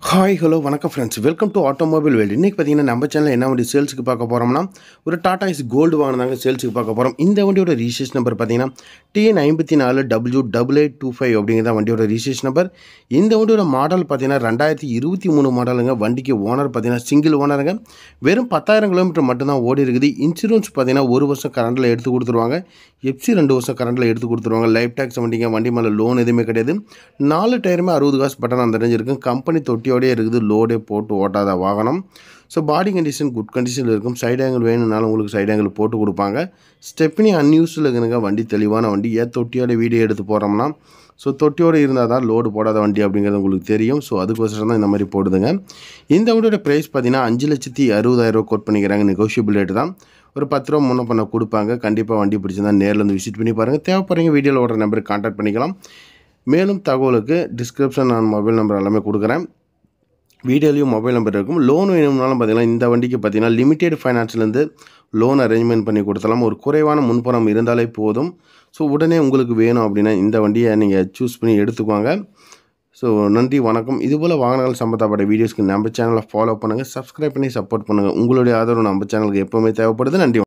Hi hello வணக்கம் friends, welcome to automobile world. இன்றைக்கி பார்த்தீங்கன்னா நம்ம சேனலில் என்ன வண்டி சேல்ஸுக்கு பார்க்க போகிறோம்னா, ஒரு டாடா ஏஸ் கோல்டு வாங்கினாங்க சேல்ஸுக்கு பார்க்க போகிறோம். இந்த வண்டியோட ரிஜிஸ்ட்ரேஷன் நம்பர் பார்த்தீங்கன்னா TN54W8825 அப்படிங்கிறத வண்டியோட ரிஜிஸ்ட்ரேஷன் நம்பர். இந்த வண்டியோட மாடல் பார்த்தீங்கன்னா 2023 மாடலுங்க. வண்டிக்கு ஓனர் பார்த்தீங்கன்னா சிங்கிள் ஓனருங்க. வெறும் 10,000 கிலோமீட்டர் மட்டும்தான் ஓடி இருக்குது. இன்சூரன்ஸ் பார்த்தீங்கன்னா 1 வருஷம் கரண்டில் எடுத்து கொடுத்துருவாங்க. எஃப்சி 2 வருஷம் கரண்டில் எடுத்து கொடுத்துருவாங்க. லைஃப் டேக்ஸ் வண்டிங்க. வண்டி மேலே லோன் எதுவுமே கிடையாது. 4 டயருமே 60 காசு பட்டன் அந்த ரேஞ்ச் இருக்கும். கம்பெனி தொட்டியோடே இருக்குது. லோடே போட்டு ஓட்டாத வாகனம். ஸோ பாடி கண்டிஷன் குட் கண்டிஷனில் இருக்கும். சைடு ஆங்கிள் வேணும்னாலும் உங்களுக்கு சைடு ஆங்கிள் போட்டு கொடுப்பாங்க. ஸ்டெப்னி அன்யூஸில் இருக்குங்க. வண்டி தெளிவான வண்டி. ஏன் தொட்டியோட வீடியோ எடுத்து போகிறோம்னா, ஸோ தொட்டியோடு இருந்தால் தான் லோடு போடாத வண்டி அப்படிங்கிறது உங்களுக்கு தெரியும். ஸோ அதுக்கோசரம் தான் இந்த மாதிரி போடுதுங்க. இந்த வண்டியோட ப்ரைஸ் பார்த்தீங்கன்னா 5,60,000 கோட் பண்ணிக்கிறாங்க. நெகோஷியபிள் ரேட்டு தான். ஒரு 10 ரூபா முன்ன பண்ண கொடுப்பாங்க. கண்டிப்பாக வண்டி பிடிச்சிருந்தா நேரில் வந்து விசிட் பண்ணி பாருங்கள். தேவைப்படுறீங்க வீடியோவில் ஓடுற நம்பருக்கு கான்டாக்ட் பண்ணிக்கலாம். மேலும் தகவலுக்கு டிஸ்கிரிப்ஷன் நான் மொபைல் நம்பர் எல்லாமே கொடுக்குறேன். வீடியோலையும் மொபைல் நம்பர் இருக்கும். லோன் வேணும்னாலும் பார்த்தீங்கன்னா இந்த வண்டிக்கு பார்த்தீங்கன்னா லிமிடெட் ஃபைனான்ஸ்லேருந்து லோன் அரேஞ்ச்மெண்ட் பண்ணி கொடுத்தலாம். ஒரு குறைவான முன்பணம் இருந்தாலே போதும். ஸோ உடனே உங்களுக்கு வேணும் அப்படின்னா இந்த வண்டியை நீங்கள் சூஸ் பண்ணி எடுத்துக்குவாங்க. ஸோ நன்றி, வணக்கம். இதுபோல் வாகனங்கள் சம்மந்தப்பட்ட வீடியோஸ்க்கு நம்ம சேனலை ஃபாலோ பண்ணுங்கள், சப்ஸ்கிரைப் பண்ணி சப்போர்ட் பண்ணுங்கள். உங்களுடைய ஆதரவு நம்ம சேனலுக்கு எப்போவுமே தேவைப்படுது. நன்றி.